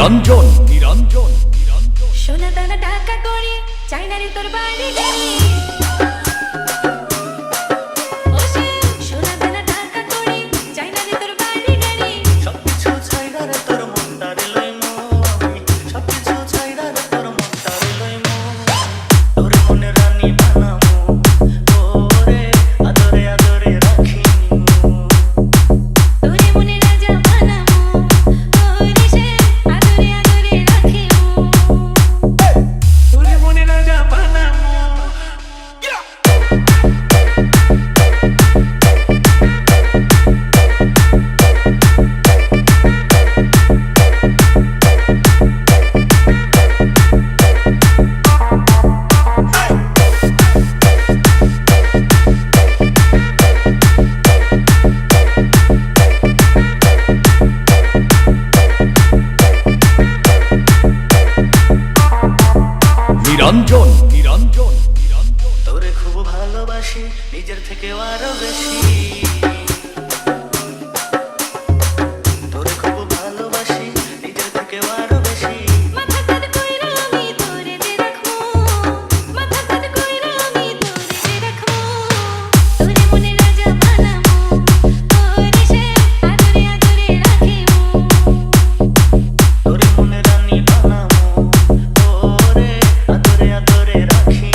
নিরঞ্জন নিরঞ্জন সোনা দানা টাকা করি চাইনা রে তোর বাড়ি গাড়ি নিরঞ্জন নিরঞ্জন তোরে খুব ভালোবাসি নিজের থেকে আরো বেশি তোরে খুব ভালোবাসি নিজের থেকে আরো বেশি মাথা কাট কইরা আমি তোরে দে রাখবো মাথা কাট কইরা আমি তোরে দে রাখবো তোরে মনে রাজা বানাবো তোরে সে আদরে আদরে রাখিবো তোরে মনে রানী বানাবো ওরে আদরে আদরে রাখি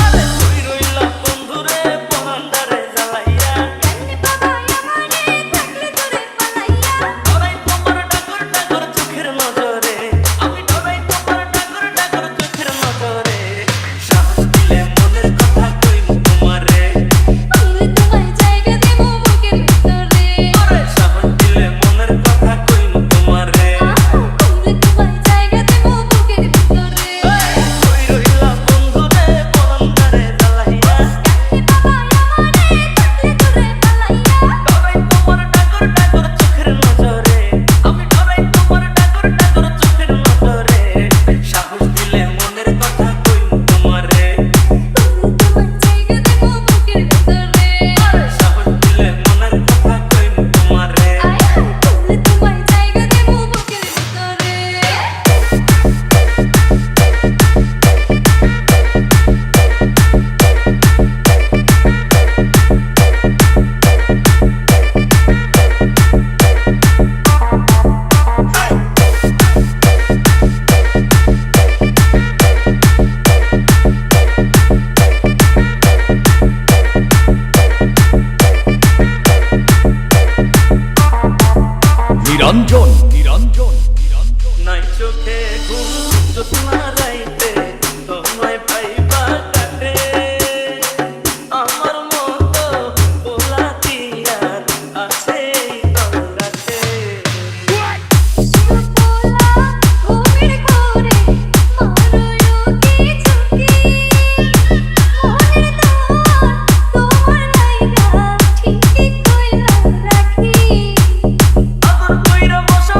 আরে তুই রইলা বন্ধুরে পরান্ডারে জ্বালাইয়া কান্নে বাবা আমারে থাকলে তোরে পালাইয়া ডরাই তোমার ডাকর ডাকর চোখের নজরে আমি ডরাই তোমার ডাকর ডাকর চোখের নজরে সাহস দিলে মনের কথা কইব তোমারে কইলে তোমায় জায়গা দেবো বুকের ভিতরে আরে সাহস দিলে মনের কথা কইব তোমারে কইলে তোমায় জায়গা দেবো বুকের ভিতরে তুই রইলা বন্ধুরে পরান্ডারে জ্বালাইয়া কান্নে বাবা আমারে থাকলে তোরে পালাইয়া ডরাই তোমার ডাকর ডাকর চোখের নজরে আমি ডরাই তোমার ডাকর ডাকর চোখের নজরে সাহস দিলে মনের কথা কইব তোমারে তোমায় জায়গা দেবো বুকের ভিতরে আরে সাহস দিলে মনের কথা কইব তোমারে কইলে তোমায় জায়গা দেবো বুকের ভিতরে নিরঞ্জন নিরঞ্জন নাই চোখে ঘুম জ্যোৎস্না রাইতে তোমায় পাইবা কাটে আমার মতো পোলাতিয়ার আছে তরাতে পোলা ঘুমের ঘরে মারলো কি চুকি মনের দোয়ার তোমার লাইগা ঠিকই কইলা রাখি আদর কইরা বসা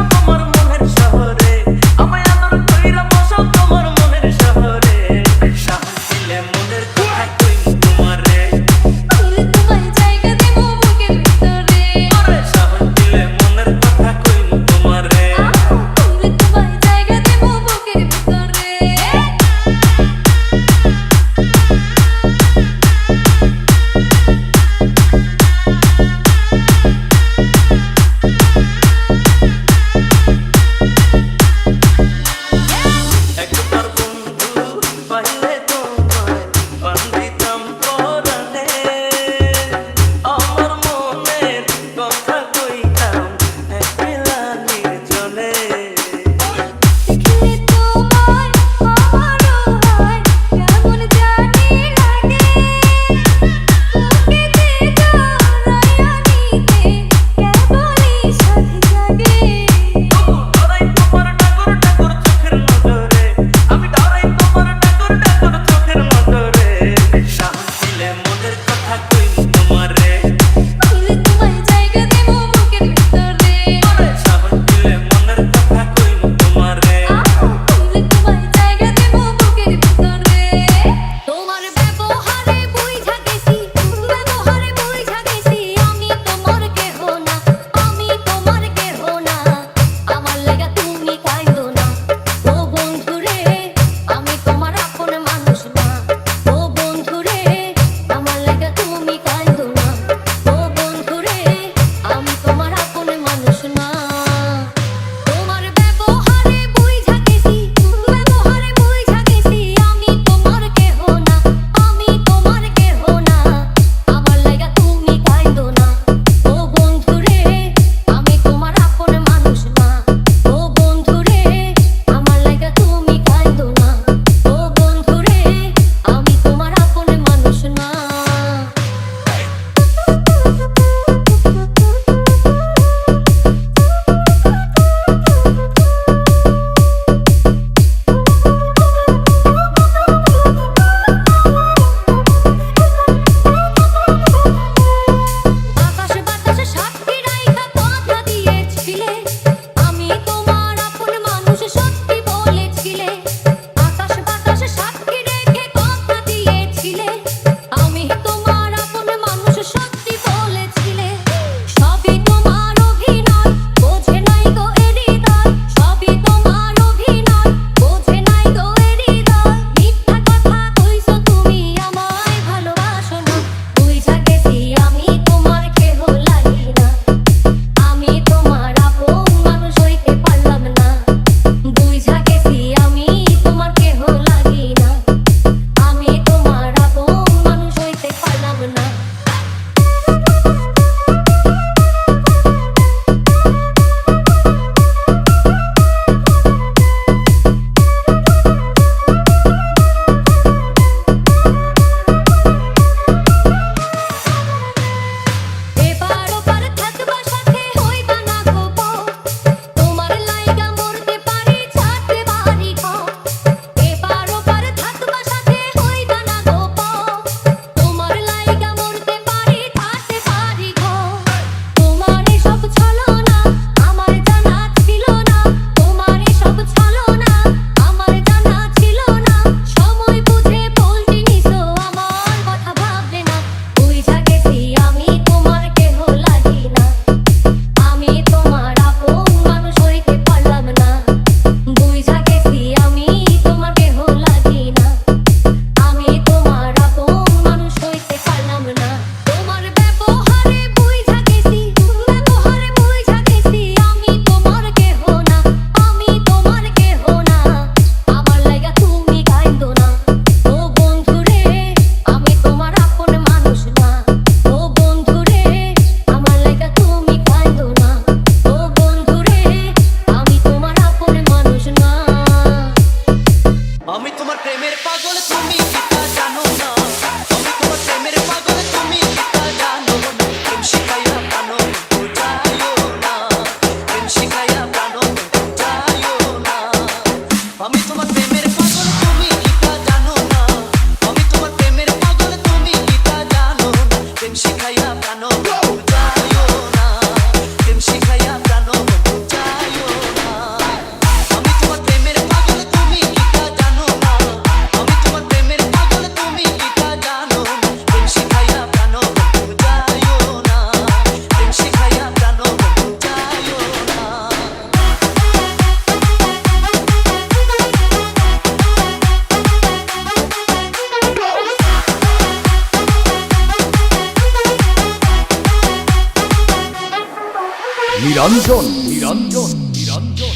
নিরঞ্জন নিরঞ্জন নিরঞ্জন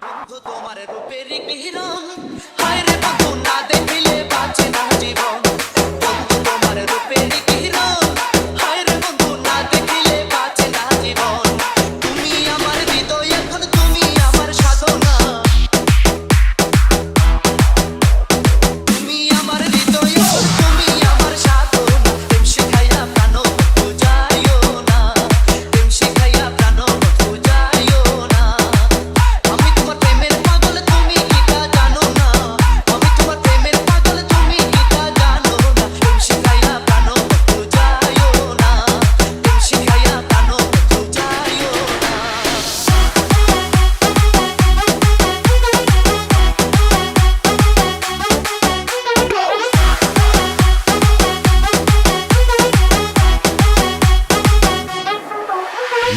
বন্ধু তোমার রূপের কিরণ হায় রে বন্ধু না দেখিলে বাঁচে না জীবন বন্ধু তোমার রূপের কিরণ হায় রে বন্ধু না দেখিলে বাঁচে না জীবন তুমি আমার হৃদয় এখন তুমি আমার সাধনা তুমি আমার হৃদয় এখন তুমি আমার সাধনা প্রেম শিখাইয়া প্রাণ বন্ধু যাইও না প্রেম শিখাইয়া প্রাণ বন্ধু যাইও না আমি তোমার প্রেমের পাগল তুমি কি তা জানো না আমি তোমার প্রেমের পাগল তুমি কি তা জানো না প্রেম শিখাইয়া প্রাণ বন্ধু যাইও না প্রেম শিখাইয়া প্রাণ বন্ধু যাইও না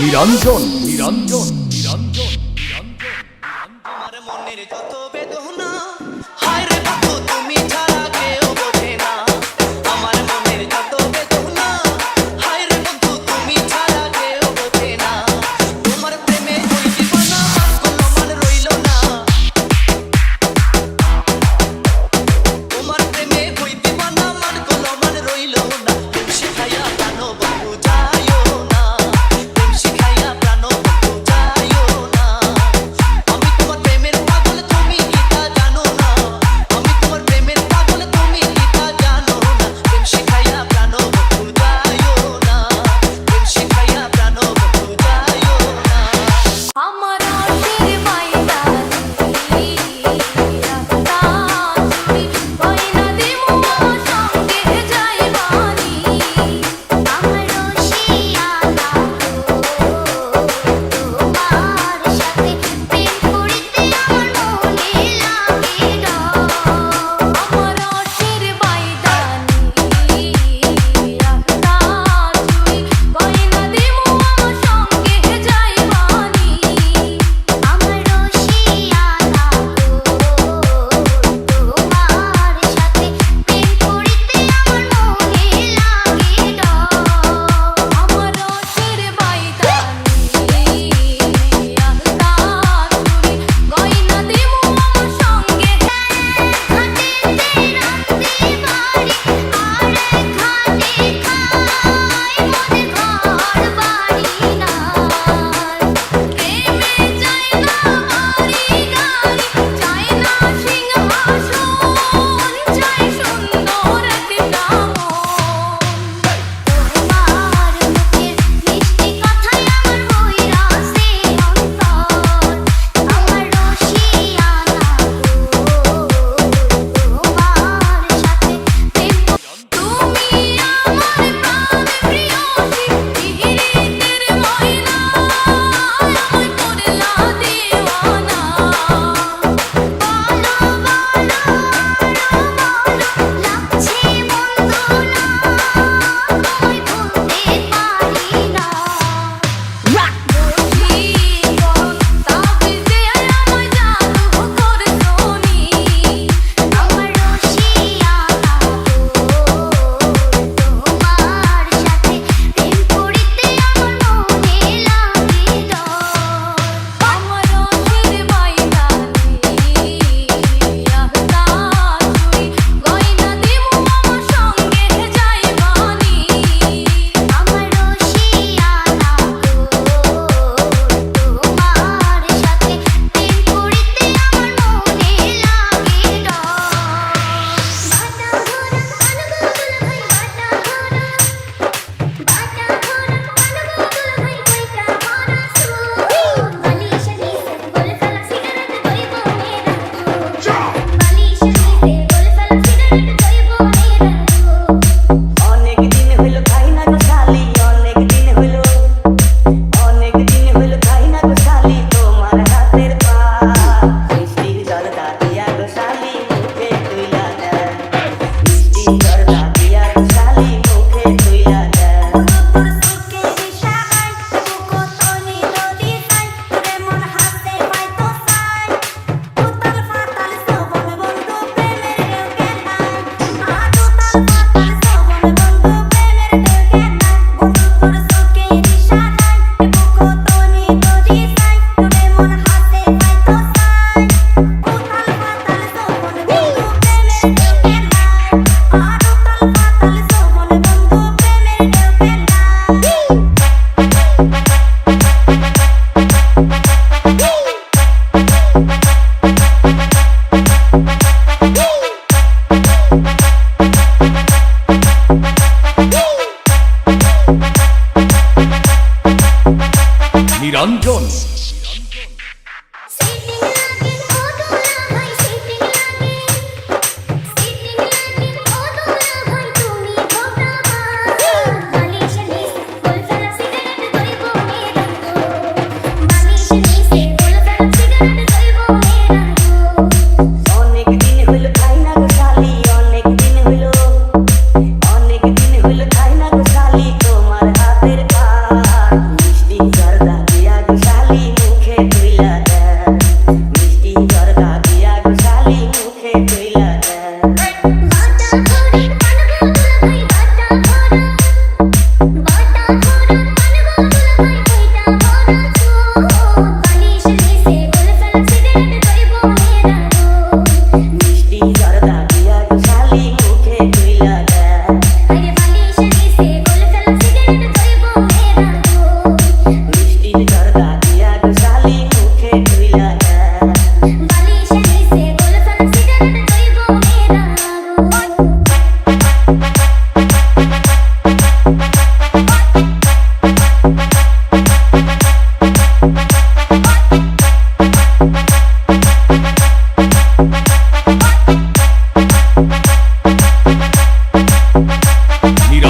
নিরঞ্জন নিরঞ্জন নিরঞ্জন আমার মনের যত বেদনা হায় রে বন্ধু তুমি ছাড়া কেউ বোঝে না আমার মনের যত বেদনা হায় রে বন্ধু তুমি ছাড়া কেউ বোঝে না তোমার প্রেমে ওই দিবানা কোনো মান রইল না তোমার প্রেমে ওই দিবানা মান কোনো মান রইল না প্রেম শিখাইয়া প্রাণ বন্ধু যাইও না প্রেম শিখাইয়া প্রাণ বন্ধু যাইও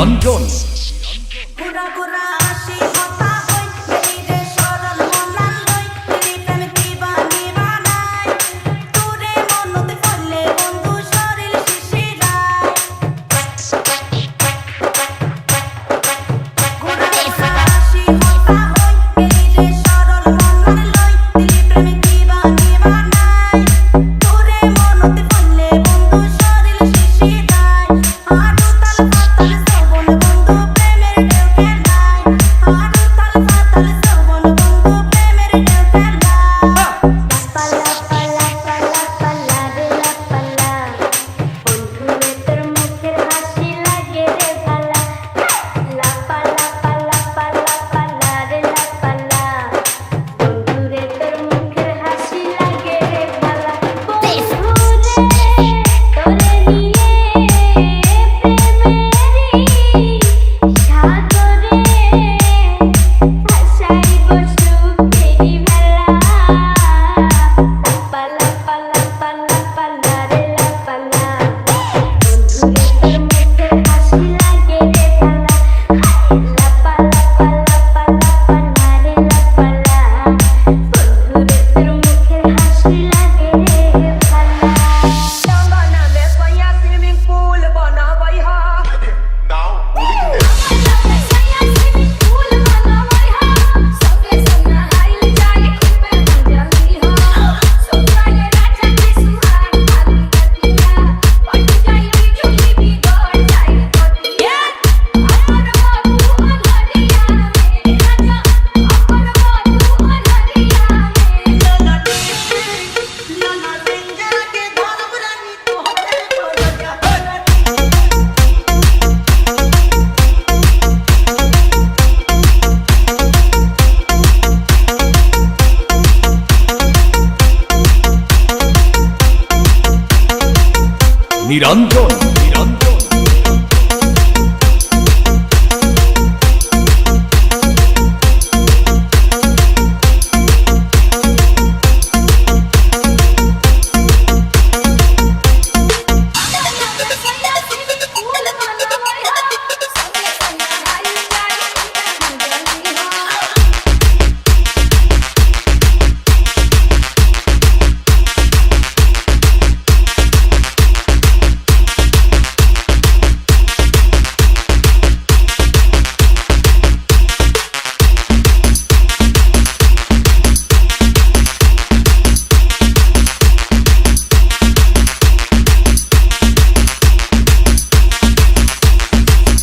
নিরঞ্জন ঘোরা ঘোরা আসি কথা হই মেরে সরল মনাল লই তেরি প্রেম দিবানি বানাই তোরে মনতে ফলে বন্ধু শরীর শিশিরায় ঘোরা ঘোরা আসি কথা হই মেরে সরল মনাল লই তেরি প্রেম দিবানি বানাই তোরে মনতে ফলে বন্ধু শরীর শিশিরায় আরু তাল পাতাল শ্রবণ বন্ধু প্রেমের ঢেউ খেলায় আরু তাল পাতাল শ্রবণ বন্ধু প্রেমের ঢেউ খেলায় পালা পালা পালা পালা রে লাপালা বন্ধু রে তোর মুখের হাসি লাগে রে ভালা লাপালা পালা পালা পালা রে লাপালা বন্ধু রে তোর মুখের হাসি লাগে রে ভালা বন্ধু রে তোরে নিয়ে প্রেমেরি সাগরে ভাসাই বসু তেরি ভেলা পালা পালা পালা পালা রে লাপালা বন্ধু রে তোর মুখের হাসি লাগে রে ভালা লাপালা পালা পালা পালা রে লাপালা বন্ধু রে তোর মুখের হাসি লাগে রে ভালা Jangan me saya swimming pool bana bai ha. Now, original. saya swimming pool banawai ha sabke sana ail jaye khube banjali ha sotraye raja ke suhag bani katiya pat jaye chuli bigod jaye katiya apar babu anhariya me raja apar babu anhariya me নানা সিংহা কে ধনবরানি তোহরে নিরঞ্জন